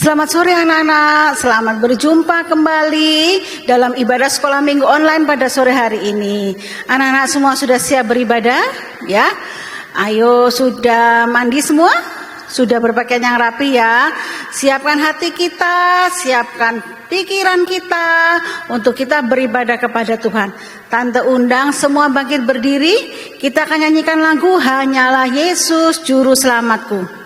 Selamat sore anak-anak, selamat berjumpa kembali dalam ibadah sekolah minggu online pada sore hari ini. Anak-anak semua sudah siap beribadah? Ya, ayo sudah mandi semua? Sudah berpakaian yang rapi ya? Siapkan hati kita, siapkan pikiran kita untuk kita beribadah kepada Tuhan. Tante undang semua bangkit berdiri, kita akan nyanyikan lagu Hanyalah Yesus Juru Selamatku.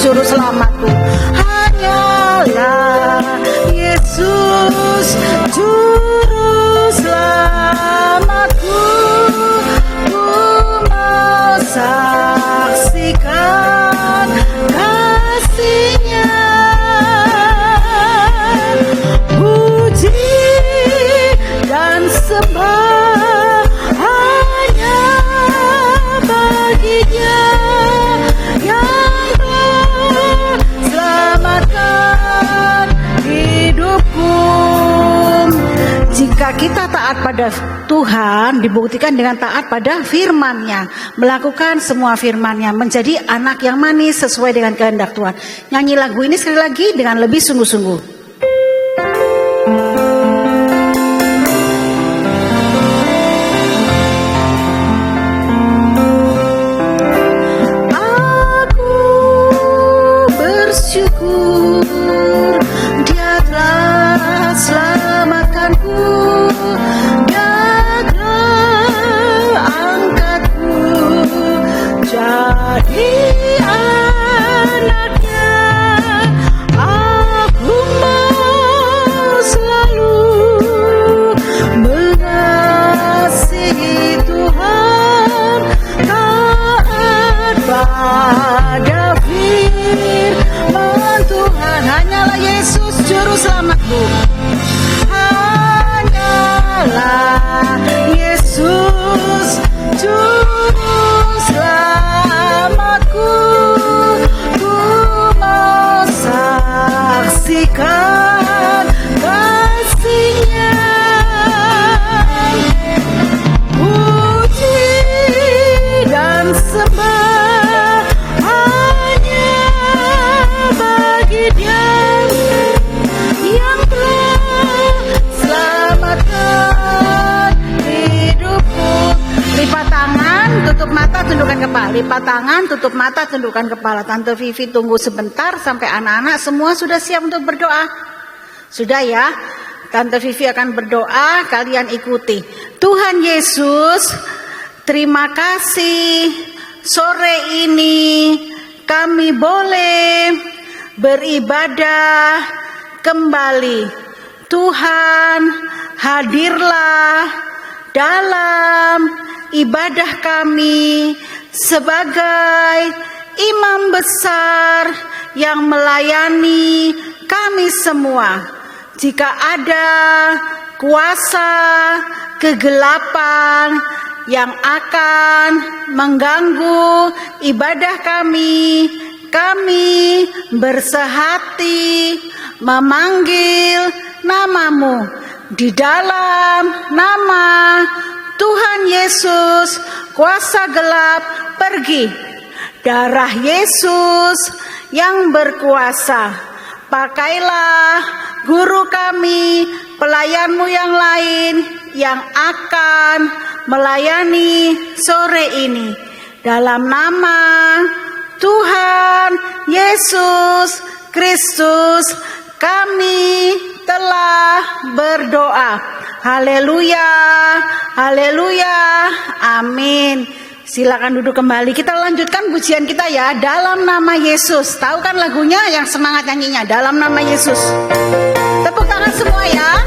Juru selamatku, hanyalah Yesus juru selamatku. Ku mau saksikan kasih-Nya, puji dan sembah hanya bagi-Nya yang selamatkan hidupku. Jika kita taat pada Tuhan, dibuktikan dengan taat pada firman-Nya, melakukan semua firman-Nya, menjadi anak yang manis sesuai dengan kehendak Tuhan. Nyanyi lagu ini sekali lagi dengan lebih sungguh-sungguh. Syukur Dia telah selamatkanku, Dia telah angkatku jadi anaknya. Aku mau selalu mengasihi Tuhan, taat pada Tuhan. Hanyalah Yesus juru selamatku, hanyalah Yesus juru selamatku. Ku mau saksikan kasih-Nya, puji dan sembah hanya Dia yang telah selamatkan hidupku. Lipat tangan, tutup mata, tundukkan kepala. Lipat tangan, tutup mata, tundukkan kepala. Tante Vivi tunggu sebentar sampai anak-anak semua sudah siap untuk berdoa. Sudah ya? Tante Vivi akan berdoa, kalian ikuti. Tuhan Yesus, terima kasih sore ini kami boleh beribadah kembali. Tuhan, hadirlah dalam ibadah kami sebagai imam besar yang melayani kami semua. Jika ada kuasa kegelapan yang akan mengganggu ibadah kami bersehati memanggil nama-Mu. Di dalam nama Tuhan Yesus, kuasa gelap pergi. Darah Yesus yang berkuasa. Pakailah guru kami, pelayan-Mu yang lain yang akan melayani sore ini. Dalam nama Tuhan Yesus Kristus kami telah berdoa. Haleluya, haleluya, amin. Silakan duduk kembali. Kita lanjutkan pujian kita ya. Dalam nama Yesus. Tahu kan lagunya yang semangat nyanyinya? Dalam nama Yesus. Tepuk tangan semua ya.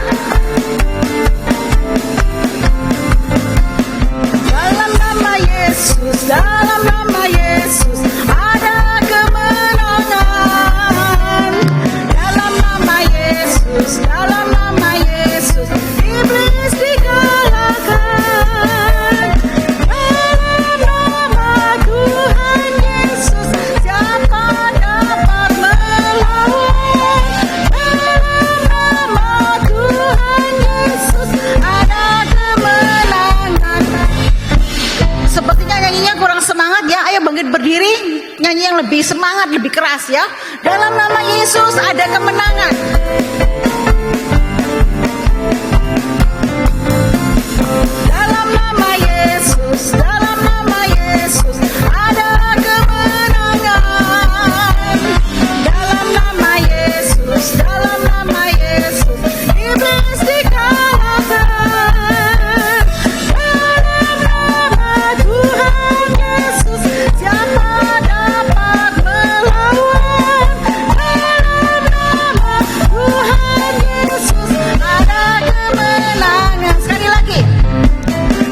Dalam nama Yesus, dalam nama Yesus ada kemenangan. Dalam nama Yesus, dalam nama Yesus iblis dikalahkan. Dalam nama Tuhan Yesus siapa dapat melawan? Dalam nama Tuhan Yesus ada kemenangan. Sepertinya nyanyinya kurang semangat ya. Ayo bangkit berdiri, nyanyi yang lebih semangat, lebih keras ya. Dalam nama Yesus ada kemenangan. Dalam nama Yesus, dalam nama Yesus ada kemenangan. Dalam nama Yesus, dalam nama Yesus iblis dikalahkan. Dalam nama Tuhan Yesus siapa dapat melawan? Dalam nama Tuhan Yesus ada kemenangan. Sekali lagi.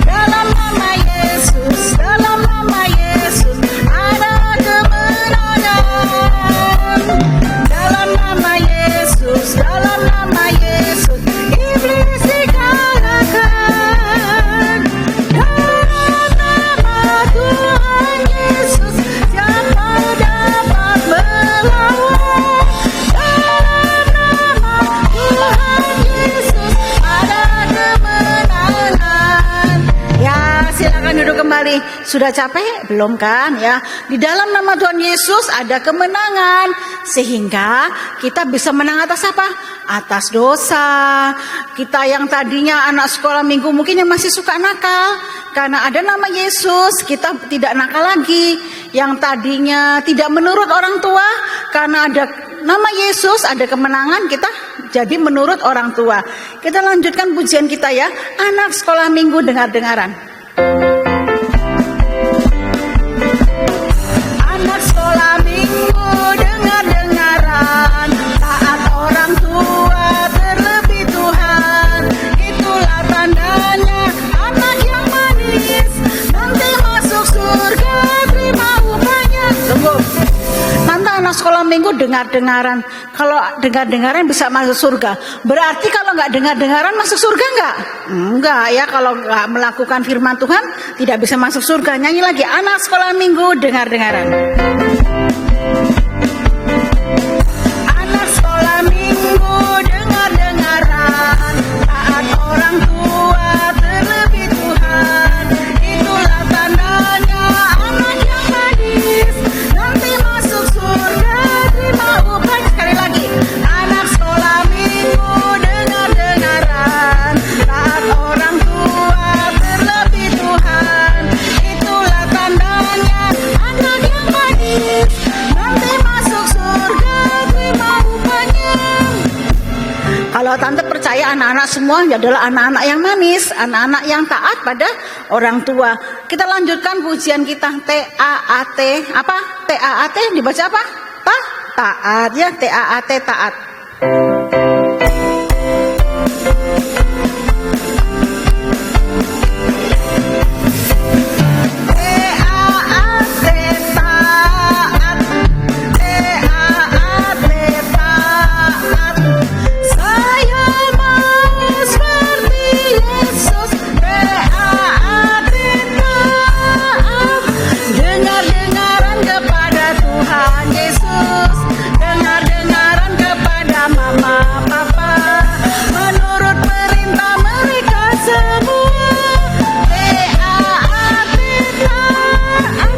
Dalam nama Yesus, dalam nama Yesus ada kemenangan. Dalam nama Yesus, dalam nama Yesus iblis dikalahkan. Dalam nama Tuhan Yesus siapa dapat melawan? Dalam nama Tuhan Yesus ada kemenangan. Ya, silakan duduk kembali. Sudah capek? Belum kan ya? Di dalam nama Tuhan Yesus ada kemenangan. Sehingga kita bisa menang atas apa? Atas dosa. Kita yang tadinya anak sekolah minggu mungkin yang masih suka nakal. Karena ada nama Yesus, kita tidak nakal lagi. Yang tadinya tidak menurut orang tua, karena ada nama Yesus, ada kemenangan, kita jadi menurut orang tua. Kita lanjutkan pujian kita ya. Anak sekolah minggu dengar-dengaran. Anak sekolah minggu dengar-dengaran, taat orang tua terlebih Tuhan. Itulah tandanya anak yang manis, nanti masuk surga terima upahnya. Tunggu. Nanti anak sekolah minggu dengar-dengaran. Kalau dengar-dengaran bisa masuk surga. Berarti kalau nggak dengar-dengaran masuk surga nggak? Enggak ya. Kalau nggak melakukan firman Tuhan tidak bisa masuk surga. Nyanyi lagi. Anak sekolah minggu dengar-dengaran. Anak sekolah minggu dengar-dengaran, taat orang tua terlebih Tuhan. Itulah tandanya anak yang manis, nanti masuk surga terima upahnya. Sekali lagi. Anak sekolah minggu dengar-dengaran, taat orang tua terlebih Tuhan. Itulah tandanya anak yang manis, nanti masuk surga terima upahnya. Kalau tante percaya anak-anak semua adalah anak-anak yang manis, anak-anak yang taat pada orang tua. Kita lanjutkan pujian kita. T-A-A-T. Apa? T-A-A-T dibaca apa? Taat ya. T-A-A-T taat. Saya mau seperti Yesus. T-A-A-T taat. Dengar-dengaran kepada Tuhan Yesus. Dengar-dengaran kepada mama papa. Menurut perintah mereka semua. T-A-A-T taat.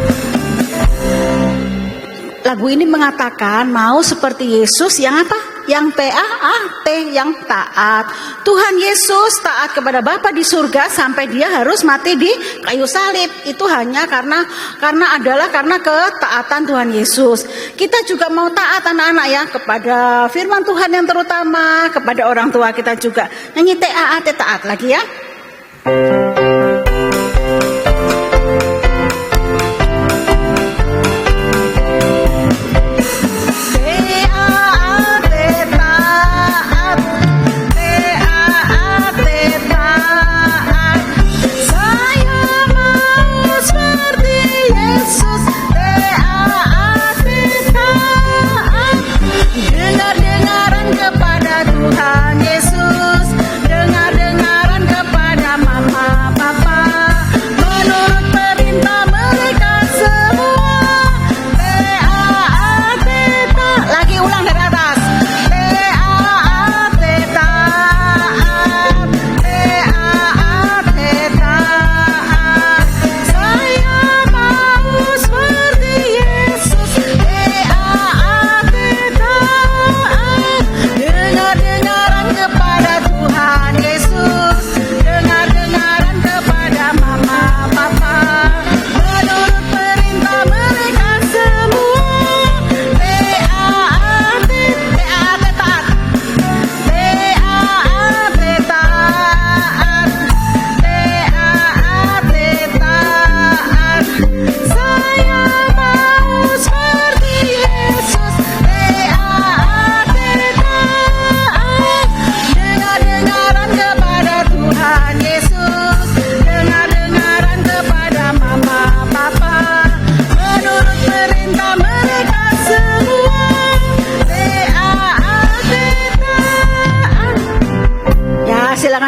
Lagu ini mengatakan mau seperti Yesus yang apa? Yang T-A-A-T, yang taat. Tuhan Yesus taat kepada Bapa di surga sampai dia harus mati di kayu salib. Itu hanya karena ketaatan Tuhan Yesus. Kita juga mau taat anak-anak ya kepada firman Tuhan yang terutama, kepada orang tua kita juga. Nyanyi T-A-A-T taat lagi ya.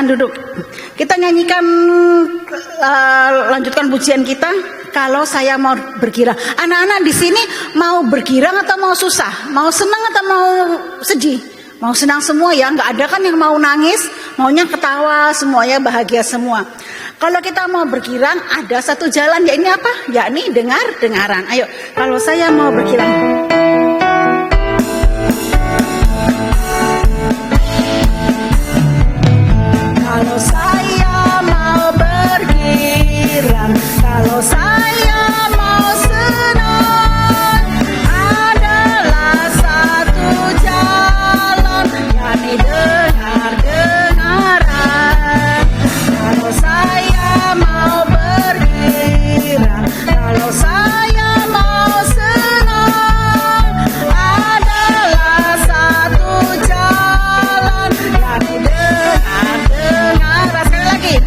silakan duduk. Kita nyanyikan, lanjutkan pujian kita. Kalau saya mau bergirang. Anak-anak di sini mau bergirang atau mau susah? Mau senang atau mau sedih? Mau senang semua ya, nggak ada kan yang mau nangis, maunya ketawa, semuanya bahagia semua. Kalau kita mau bergirang, ada satu jalan, ya ini apa? Yakni dengaran. Ayo, kalau saya mau bergirang. Kalau saya mau bergirang, kalau saya mau senang, adalah satu jalan, yakni dengaran. Kalau saya mau bergirang, kalau saya mau senang, adalah satu jalan, yakni dengaran. Sekali lagi.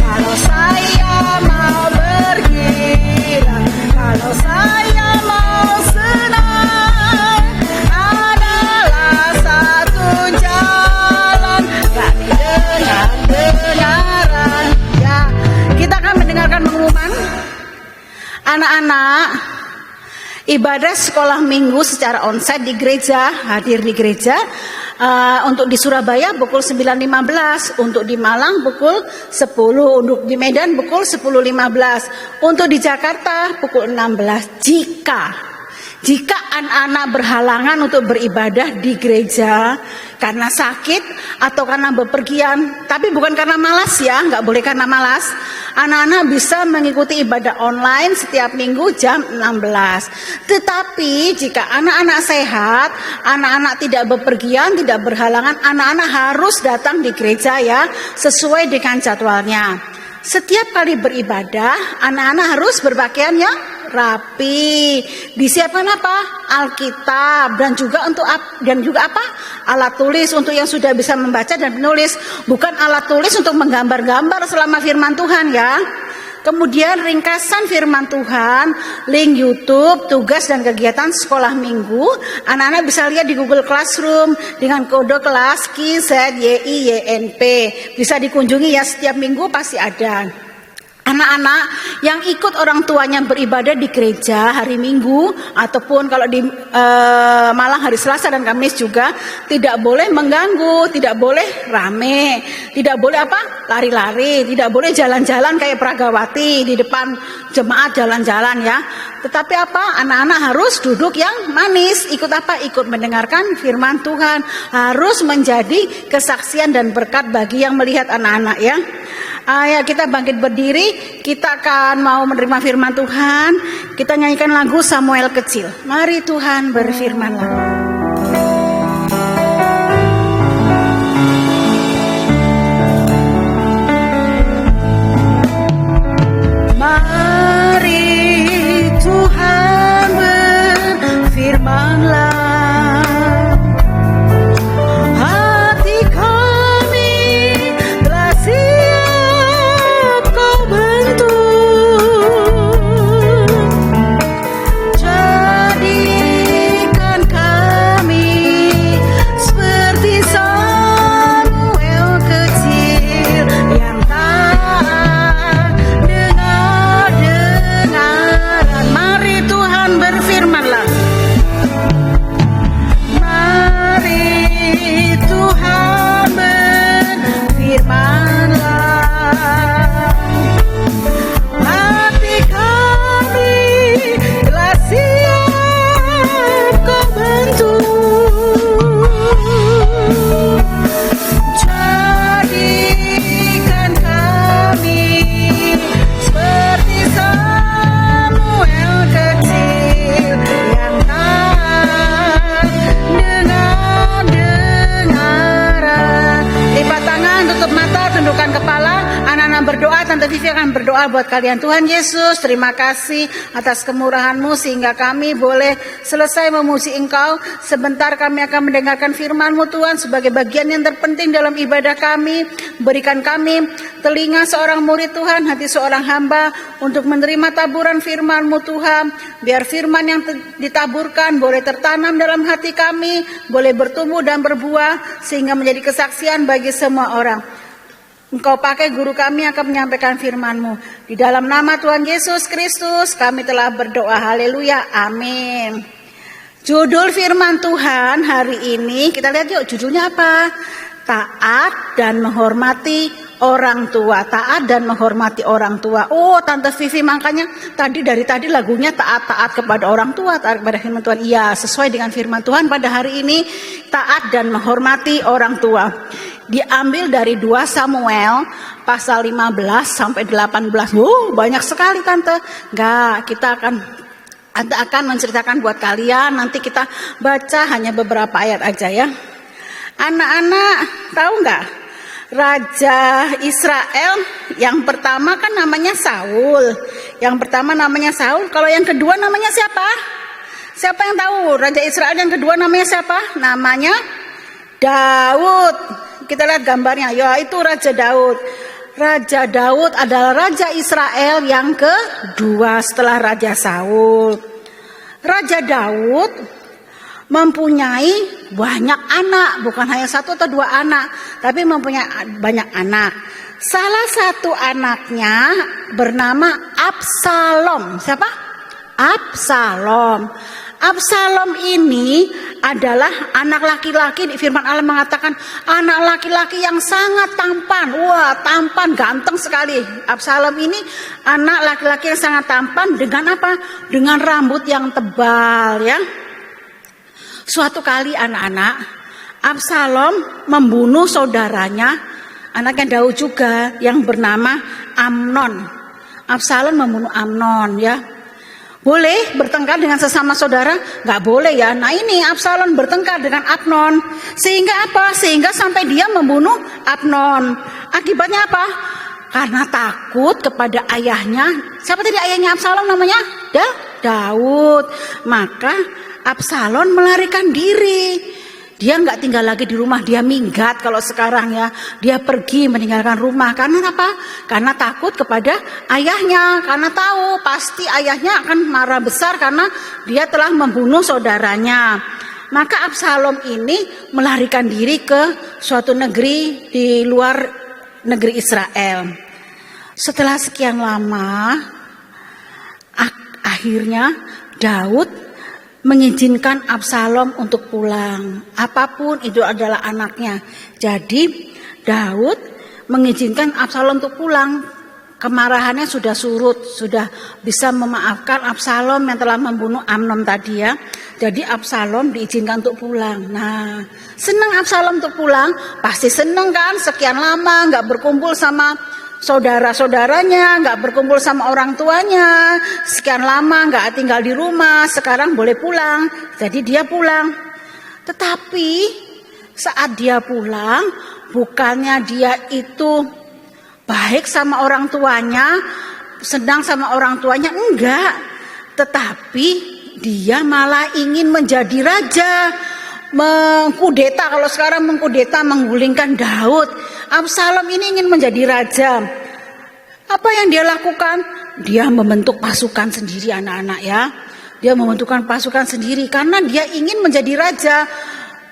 Kalau saya mau bergirang, kalau saya mau senang, adalah satu jalan, yakni dengaran. Ya, kita akan mendengarkan pengumuman. Anak-anak, ibadah sekolah minggu secara onsite di gereja, hadir di gereja. Untuk di Surabaya pukul 9.15, untuk di Malang pukul 10, untuk di Medan pukul 10.15, untuk di Jakarta pukul 16. Jika anak-anak berhalangan untuk beribadah di gereja karena sakit atau karena bepergian, tapi bukan karena malas ya, nggak boleh karena malas. Anak-anak bisa mengikuti ibadah online setiap minggu jam 16. Tetapi jika anak-anak sehat, anak-anak tidak bepergian, tidak berhalangan, anak-anak harus datang di gereja ya, sesuai dengan jadwalnya. Setiap kali beribadah, anak-anak harus berpakaian yang rapi. Disiapkan apa? Alkitab dan juga apa? Alat tulis untuk yang sudah bisa membaca dan menulis, bukan alat tulis untuk menggambar-gambar selama firman Tuhan ya. Kemudian ringkasan firman Tuhan, link YouTube, tugas dan kegiatan sekolah minggu, anak-anak bisa lihat di Google Classroom dengan kode kelas KZYIYNP. Bisa dikunjungi ya, setiap minggu pasti ada. Anak-anak yang ikut orang tuanya beribadah di gereja hari Minggu ataupun kalau di Malang hari Selasa dan Kamis juga tidak boleh mengganggu, tidak boleh rame, tidak boleh lari-lari, tidak boleh jalan-jalan kayak Pragawati di depan jemaat jalan-jalan ya. Tetapi anak-anak harus duduk yang manis, ikut ikut mendengarkan firman Tuhan, harus menjadi kesaksian dan berkat bagi yang melihat anak-anak ya. Ayo kita bangkit berdiri, kita akan mau menerima firman Tuhan. Kita nyanyikan lagu Samuel Kecil. Mari Tuhan berfirmanlah. Mari Tuhan berfirmanlah. Tante Vivi akan berdoa buat kalian. Tuhan Yesus, terima kasih atas kemurahan-Mu sehingga kami boleh selesai memuji Engkau. Sebentar kami akan mendengarkan firman-Mu Tuhan sebagai bagian yang terpenting dalam ibadah kami. Berikan kami telinga seorang murid Tuhan, hati seorang hamba untuk menerima taburan firman-Mu Tuhan. Biar firman yang ditaburkan boleh tertanam dalam hati kami, boleh bertumbuh dan berbuah sehingga menjadi kesaksian bagi semua orang. Engkau pakai guru kami akan menyampaikan firman-Mu. Di dalam nama Tuhan Yesus Kristus kami telah berdoa. Haleluya. Amin. Judul firman Tuhan hari ini, kita lihat yuk judulnya apa? Taat dan menghormati orang tua. Taat dan menghormati orang tua. Oh, Tante Vivi, makanya dari tadi lagunya taat kepada orang tua, taat kepada firman Tuhan. Iya, sesuai dengan firman Tuhan pada hari ini, taat dan menghormati orang tua. Diambil dari 2 Samuel pasal 15 sampai 18. Banyak sekali Tante. Enggak, kita akan menceritakan buat kalian. Nanti kita baca hanya beberapa ayat aja ya. Anak-anak tahu nggak? Raja Israel yang pertama kan namanya Saul. Yang pertama namanya Saul. Kalau yang kedua namanya siapa? Siapa yang tahu? Raja Israel yang kedua namanya siapa? Namanya Daud. Kita lihat gambarnya. Ya, itu Raja Daud. Raja Daud adalah Raja Israel yang kedua setelah Raja Saul. Raja Daud mempunyai banyak anak, bukan hanya 1 atau 2 anak, tapi mempunyai banyak anak. Salah satu anaknya bernama Absalom. Siapa? Absalom. Absalom ini adalah anak laki-laki, di firman Allah mengatakan anak laki-laki yang sangat tampan. Wah, tampan, ganteng sekali. Absalom ini anak laki-laki yang sangat tampan dengan apa? Dengan rambut yang tebal ya. Suatu kali anak-anak, Absalom membunuh saudaranya, anaknya Daud juga, yang bernama Amnon. Absalom membunuh Amnon ya. Boleh bertengkar dengan sesama saudara? Nggak boleh ya. Nah ini Absalom bertengkar dengan Amnon. Sehingga apa? Sehingga sampai dia membunuh Amnon. Akibatnya apa? Karena takut kepada ayahnya. Siapa tadi ayahnya Absalom namanya? Daud. Maka Absalom melarikan diri. Dia nggak tinggal lagi di rumah, dia minggat kalau sekarang ya. Dia pergi meninggalkan rumah. Karena apa? Karena takut kepada ayahnya. Karena tahu pasti ayahnya akan marah besar karena dia telah membunuh saudaranya. Maka Absalom ini melarikan diri ke suatu negeri di luar negeri Israel. Setelah sekian lama, akhirnya Daud mengizinkan Absalom untuk pulang. Apapun itu adalah anaknya. Jadi Daud mengizinkan Absalom untuk pulang. Kemarahannya sudah surut, sudah bisa memaafkan Absalom yang telah membunuh Amnon tadi ya. Jadi Absalom diizinkan untuk pulang. Nah, senang Absalom untuk pulang, pasti senang kan? Sekian lama nggak berkumpul sama saudara-saudaranya, nggak berkumpul sama orang tuanya, sekian lama nggak tinggal di rumah, sekarang boleh pulang. Jadi dia pulang. Tetapi saat dia pulang, bukannya dia itu baik sama orang tuanya, senang sama orang tuanya, enggak. Tetapi dia malah ingin menjadi raja, mengkudeta, kalau sekarang mengkudeta, menggulingkan Daud. Absalom ini ingin menjadi raja. Apa yang dia lakukan? Dia membentuk pasukan sendiri anak-anak ya. Dia membentukkan pasukan sendiri karena dia ingin menjadi raja,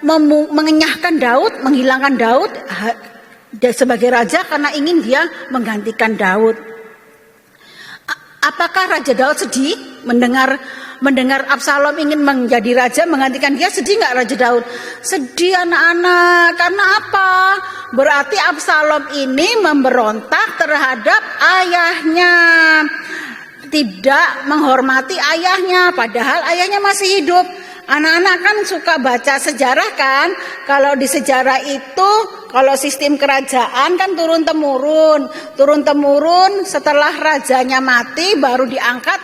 mengenyahkan Daud, menghilangkan Daud sebagai raja karena ingin dia menggantikan Daud. Apakah Raja Daud sedih mendengar Absalom ingin menjadi raja, menggantikan dia? Sedih nggak Raja Daud? Sedih anak-anak. Karena apa? Berarti Absalom ini memberontak terhadap ayahnya, tidak menghormati ayahnya, padahal ayahnya masih hidup. Anak-anak kan suka baca sejarah kan? Kalau di sejarah itu, kalau sistem kerajaan kan turun-temurun, setelah rajanya mati baru diangkat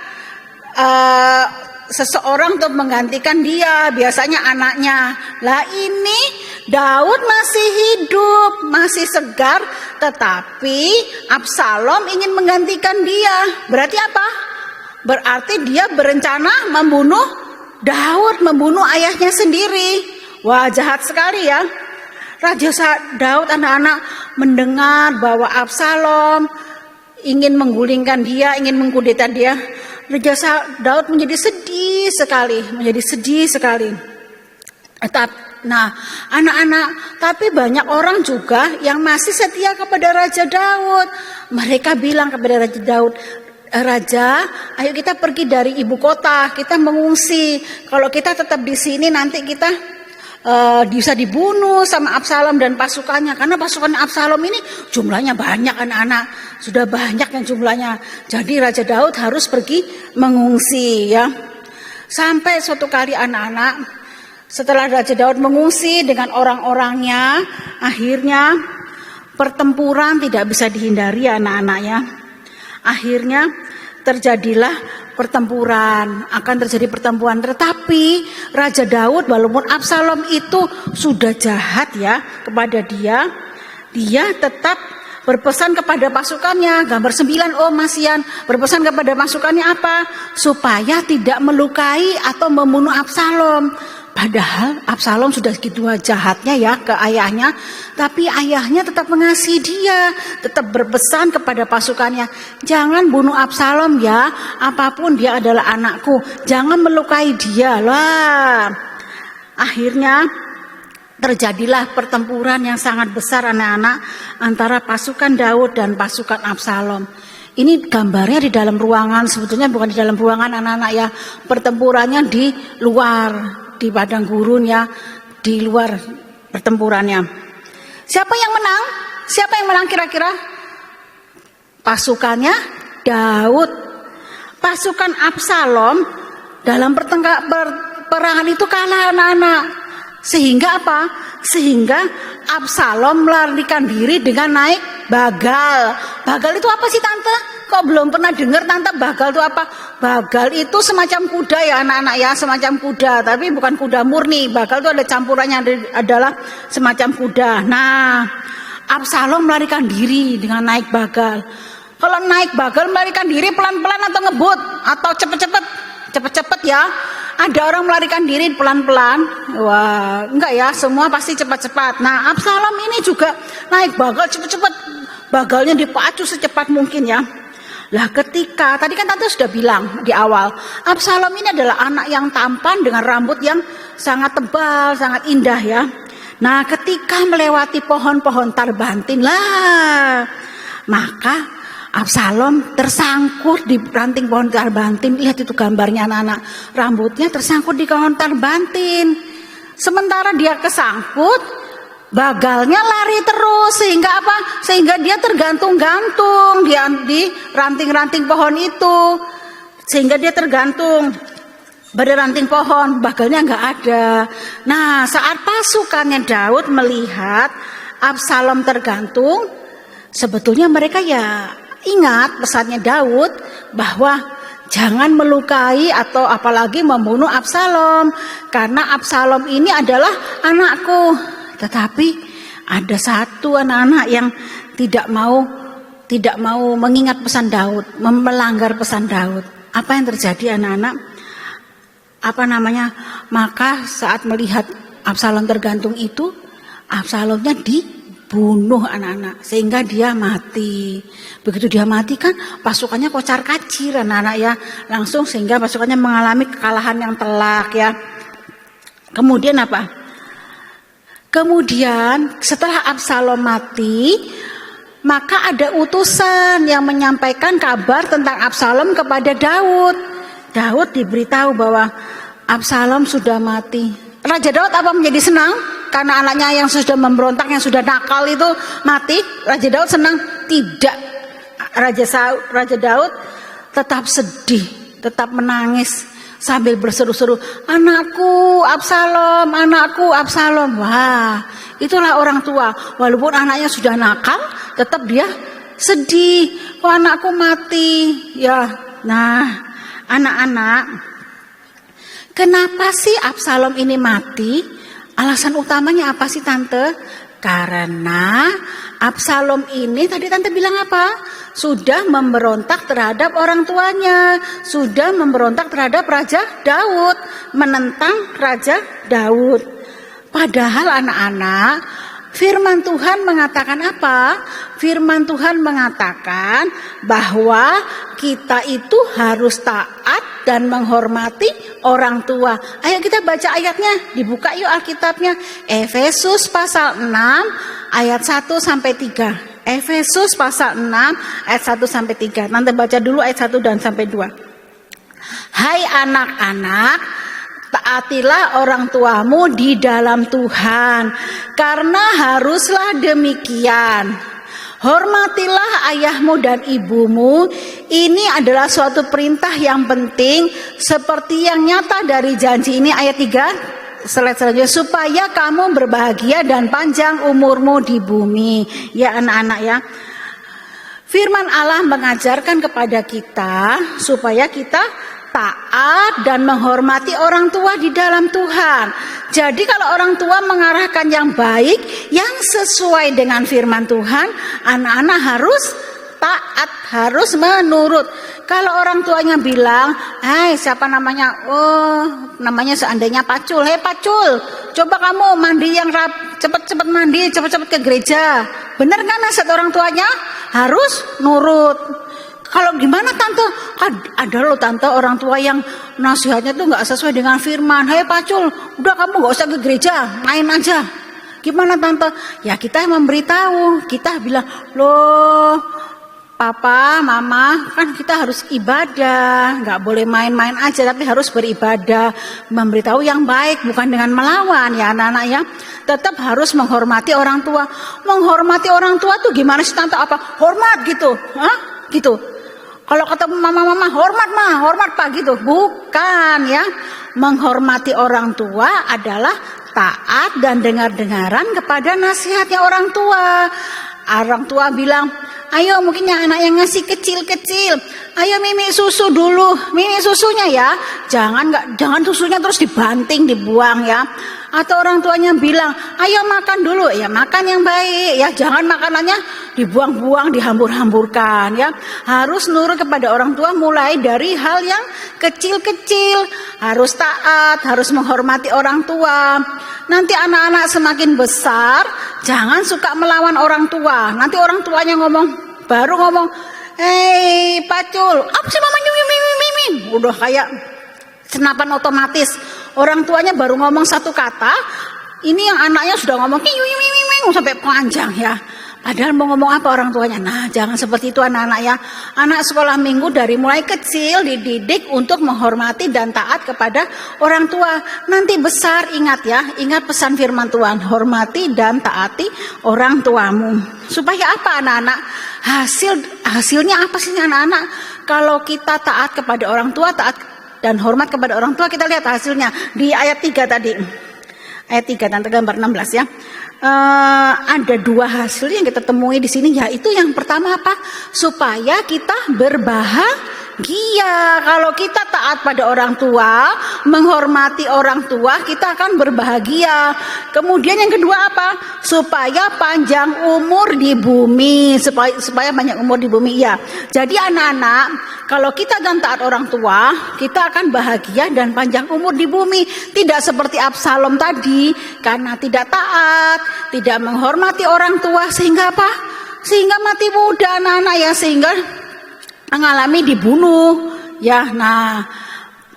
seseorang untuk menggantikan dia, biasanya anaknya. Lah ini Daud masih hidup, masih segar, tetapi Absalom ingin menggantikan dia. Berarti apa? Berarti dia berencana membunuh Daud, membunuh ayahnya sendiri. Wah, jahat sekali ya. Raja Daud anak-anak mendengar bahwa Absalom ingin menggulingkan dia, ingin mengkudeta dia. Raja Daud menjadi sedih sekali. Nah, anak-anak, tapi banyak orang juga yang masih setia kepada Raja Daud. Mereka bilang kepada Raja Daud, Raja, ayo kita pergi dari ibu kota, kita mengungsi. Kalau kita tetap di sini nanti kita bisa dibunuh sama Absalom dan pasukannya. Karena pasukan Absalom ini jumlahnya banyak anak-anak, sudah banyak yang jumlahnya. Jadi Raja Daud harus pergi mengungsi ya. Sampai suatu kali anak-anak, setelah Raja Daud mengungsi dengan orang-orangnya, akhirnya pertempuran tidak bisa dihindari anak-anaknya. Akhirnya terjadilah pertempuran, akan terjadi pertempuran. Tetapi Raja Daud walaupun Absalom itu sudah jahat ya kepada dia tetap berpesan kepada pasukannya. Gambar 9, oh Masian berpesan kepada pasukannya apa? Supaya tidak melukai atau membunuh Absalom. Padahal Absalom sudah gitu jahatnya ya ke ayahnya, tapi ayahnya tetap mengasihi dia, tetap berpesan kepada pasukannya, jangan bunuh Absalom ya, apapun dia adalah anakku, jangan melukai dia lah. Akhirnya terjadilah pertempuran yang sangat besar anak-anak antara pasukan Daud dan pasukan Absalom. Ini gambarnya di dalam ruangan, sebetulnya bukan di dalam ruangan anak-anak ya, pertempurannya di luar, di padang gurun ya, di luar pertempurannya. Siapa yang menang? Siapa yang menang kira-kira? Pasukannya Daud. Pasukan Absalom dalam perangan itu kalah anak-anak. Sehingga apa? Sehingga Absalom melarikan diri dengan naik bagal. Bagal itu apa sih tante? Kok belum pernah dengar tante bagal itu apa? Bagal itu semacam kuda ya anak-anak ya, semacam kuda, tapi bukan kuda murni. Bagal itu ada campurannya, adalah semacam kuda. Nah, Absalom melarikan diri dengan naik bagal. Kalau naik bagal melarikan diri pelan-pelan atau ngebut atau cepet-cepet? Cepet-cepet ya. Ada orang melarikan diri pelan-pelan. Wah, enggak ya, semua pasti cepat-cepat. Nah, Absalom ini juga naik bagal cepet-cepet. Bagalnya dipacu secepat mungkin ya. Lah ketika, tadi kan tante sudah bilang di awal, Absalom ini adalah anak yang tampan dengan rambut yang sangat tebal, sangat indah ya. Nah ketika melewati pohon-pohon tarbantin lah, maka Absalom tersangkut di ranting pohon tarbantin. Lihat itu gambarnya anak-anak, rambutnya tersangkut di pohon tarbantin. Sementara dia kesangkut, bagalnya lari terus, sehingga apa? Sehingga dia tergantung-gantung di ranting-ranting pohon itu, sehingga dia tergantung pada ranting pohon, bagalnya nggak ada. Nah saat pasukannya Daud melihat Absalom tergantung, sebetulnya mereka ya ingat pesannya Daud bahwa jangan melukai atau apalagi membunuh Absalom, karena Absalom ini adalah anakku. Tetapi ada satu anak-anak yang tidak mau mengingat pesan Daud, melanggar pesan Daud. Apa yang terjadi anak-anak? Maka saat melihat Absalom tergantung itu, Absalomnya dibunuh anak-anak, sehingga dia mati. Begitu dia mati kan pasukannya kocar kacir anak-anak ya, langsung sehingga pasukannya mengalami kekalahan yang telak ya. Kemudian apa? Kemudian setelah Absalom mati, maka ada utusan yang menyampaikan kabar tentang Absalom kepada Daud. Daud diberitahu bahwa Absalom sudah mati. Raja Daud apa menjadi senang? Karena anaknya yang sudah memberontak, yang sudah nakal itu mati. Raja Daud senang? Tidak. Raja Daud tetap sedih, tetap menangis sambil berseru-seru, anakku Absalom, anakku Absalom. Wah, itulah orang tua. Walaupun anaknya sudah nakal, tetap dia sedih. Kok anakku mati? Ya, nah, anak-anak, kenapa sih Absalom ini mati? Alasan utamanya apa sih tante? Karena Absalom ini tadi tante bilang apa? Sudah memberontak terhadap orang tuanya, sudah memberontak terhadap Raja Daud, menentang Raja Daud. Padahal anak-anak, Firman Tuhan mengatakan apa? Firman Tuhan mengatakan bahwa kita itu harus taat dan menghormati orang tua. Ayo kita baca ayatnya, dibuka yuk Alkitabnya. Efesus pasal 6 ayat 1 sampai 3. Efesus pasal 6 ayat 1 sampai 3. Nanti baca dulu ayat 1 dan sampai 2. Hai anak-anak, taatilah orang tuamu di dalam Tuhan, karena haruslah demikian. Hormatilah ayahmu dan ibumu. Ini adalah suatu perintah yang penting, seperti yang nyata dari janji ini. Ayat 3, slide selanjutnya, supaya kamu berbahagia dan panjang umurmu di bumi. Ya anak-anak ya, firman Allah mengajarkan kepada kita supaya kita taat dan menghormati orang tua di dalam Tuhan. Jadi kalau orang tua mengarahkan yang baik, yang sesuai dengan firman Tuhan, anak-anak harus taat, harus menurut. Kalau orang tuanya bilang, "Hai, siapa namanya?" "Oh, namanya seandainya Pacul." "Hei Pacul, coba kamu mandi yang cepet-cepet mandi, cepet-cepet ke gereja." Benar kan nasihat orang tuanya? Harus nurut. Kalau gimana tante? Ada loh tante orang tua yang nasihatnya tuh nggak sesuai dengan firman. "Hei Pacul, udah kamu nggak usah ke gereja, main aja." Gimana tante? Ya kita yang memberitahu, kita bilang, "Loh papa, mama, kan kita harus ibadah, nggak boleh main-main aja, tapi harus beribadah." Memberitahu yang baik, bukan dengan melawan ya anak-anak ya. Tetap harus menghormati orang tua. Menghormati orang tua tuh gimana sih tante? Apa? Hormat gitu? Hah? Gitu. Kalau kata mama-mama, hormat mah, hormat pak gitu. Bukan ya. Menghormati orang tua adalah taat dan dengar-dengaran kepada nasihatnya orang tua. Orang tua bilang, "Ayo mungkin yang anak yang ngasih kecil-kecil, ayo mimi susu dulu, mimi susunya ya, jangan susunya terus dibanting, dibuang ya." Atau orang tuanya bilang, "Ayo makan dulu," ya makan yang baik ya, jangan makanannya dibuang-buang, dihambur-hamburkan ya. Harus nurut kepada orang tua mulai dari hal yang kecil-kecil, harus taat, harus menghormati orang tua. Nanti anak-anak semakin besar, jangan suka melawan orang tua. Nanti orang tuanya baru ngomong, "Hei Pacul, apa sih mama mimi?" Udah kayak senapan otomatis. Orang tuanya baru ngomong satu kata, ini yang anaknya sudah ngomong sampai panjang ya. Padahal mau ngomong apa orang tuanya? Nah, jangan seperti itu anak-anak ya. Anak sekolah minggu dari mulai kecil dididik untuk menghormati dan taat kepada orang tua. Nanti besar ingat ya, ingat pesan firman Tuhan, hormati dan taati orang tuamu. Supaya apa anak-anak? Hasilnya apa sih anak-anak? Kalau kita taat kepada orang tua, taat dan hormat kepada orang tua, kita lihat hasilnya di ayat 3 tadi. Ayat 3 dan gambar 16 ya. Ada dua hasil yang kita temui di sini, yaitu yang pertama apa? Supaya kita berbahagia. Kalau kita taat pada orang tua, menghormati orang tua, kita akan berbahagia. Kemudian yang kedua apa? Supaya panjang umur di bumi, supaya banyak umur di bumi ya. Jadi anak-anak, kalau kita dan taat orang tua, kita akan bahagia dan panjang umur di bumi. Tidak seperti Absalom tadi, karena tidak taat, tidak menghormati orang tua, sehingga apa? Sehingga mati muda anak-anak ya, sehingga mengalami dibunuh ya. Nah,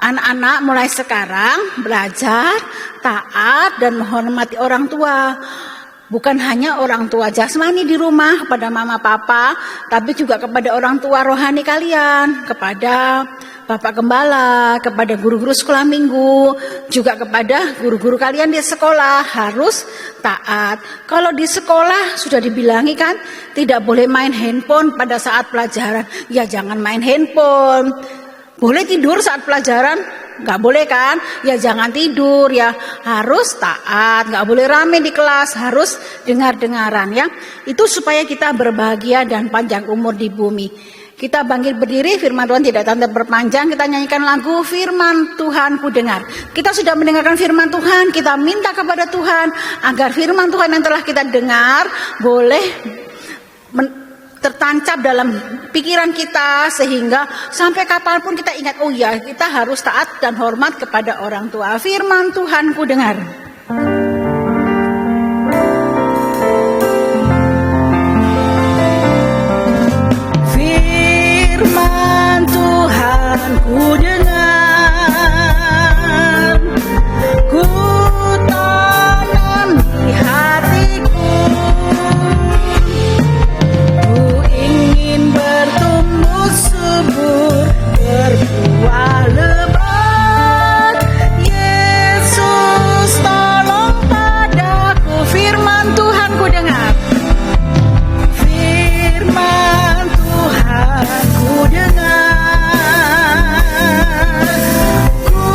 anak-anak mulai sekarang belajar taat dan menghormati orang tua. Bukan hanya orang tua jasmani di rumah kepada mama papa, tapi juga kepada orang tua rohani kalian, kepada Bapak Gembala, kepada guru-guru sekolah minggu, juga kepada guru-guru kalian di sekolah harus taat. Kalau di sekolah sudah dibilangi kan, tidak boleh main handphone pada saat pelajaran. Ya jangan main handphone. Boleh tidur saat pelajaran? Nggak boleh kan? Ya jangan tidur ya, harus taat. Nggak boleh rame di kelas, harus dengar-dengaran ya. Itu supaya kita berbahagia dan panjang umur di bumi. Kita bangkit berdiri, firman Tuhan tidak tanda berpanjang, kita nyanyikan lagu Firman Tuhan Ku Dengar. Kita sudah mendengarkan firman Tuhan, kita minta kepada Tuhan agar firman Tuhan yang telah kita dengar boleh tertancap dalam pikiran kita, sehingga sampai kapanpun kita ingat, oh ya kita harus taat dan hormat kepada orang tua. Firman Tuhan Ku Dengar. ku dengar, ku tanam di hatiku. Ku ingin bertumbuh subur, berbuah lebat. Yesus tolong padaku. Firman Tuhan ku dengar, firman Tuhan ku dengar, ku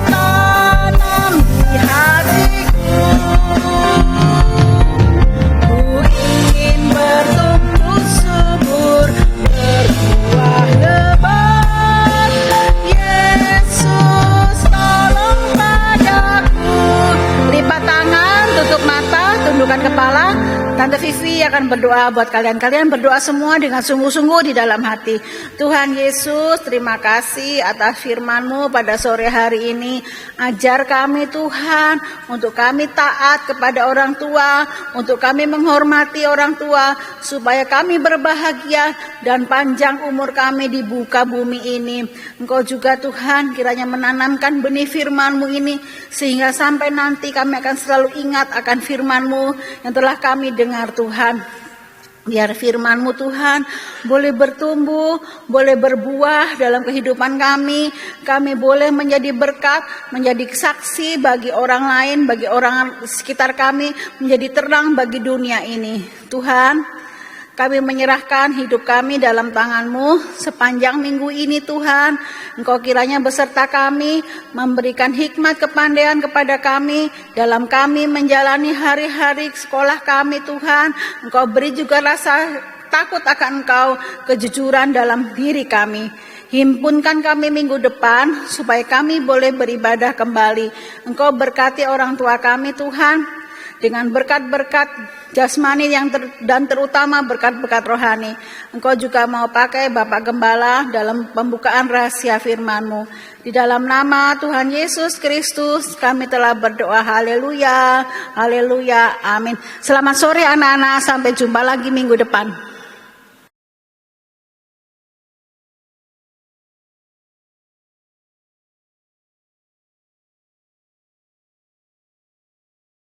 tanam di hatiku. Ku ingin bertumbuh subur, berbuah lebat. Yesus tolong padaku. Lipat tangan, tutup mata, tundukkan kepala. Tante Vivi akan berdoa buat kalian. Kalian berdoa semua dengan sungguh-sungguh di dalam hati. Tuhan Yesus, terima kasih atas firman-Mu pada sore hari ini. Ajar kami Tuhan, untuk kami taat kepada orang tua, untuk kami menghormati orang tua, supaya kami berbahagia dan panjang umur kami di muka bumi ini. Engkau juga Tuhan kiranya menanamkan benih firman-Mu ini, sehingga sampai nanti kami akan selalu ingat akan firman-Mu yang telah kami dengar Tuhan. Biar firman-Mu Tuhan boleh bertumbuh, boleh berbuah dalam kehidupan kami. Kami boleh menjadi berkat, menjadi saksi bagi orang lain, bagi orang sekitar kami, menjadi terang bagi dunia ini. Tuhan, kami menyerahkan hidup kami dalam tangan-Mu sepanjang minggu ini Tuhan. Engkau kiranya beserta kami, memberikan hikmat kepandaian kepada kami dalam kami menjalani hari-hari sekolah kami Tuhan. Engkau beri juga rasa takut akan Engkau, kejujuran dalam diri kami. Himpunkan kami minggu depan supaya kami boleh beribadah kembali. Engkau berkati orang tua kami Tuhan, dengan berkat-berkat jasmani dan terutama berkat-berkat rohani. Engkau juga mau pakai Bapak Gembala dalam pembukaan rahasia firman-Mu. Di dalam nama Tuhan Yesus Kristus kami telah berdoa. Haleluya, haleluya, amin. Selamat sore anak-anak, sampai jumpa lagi minggu depan.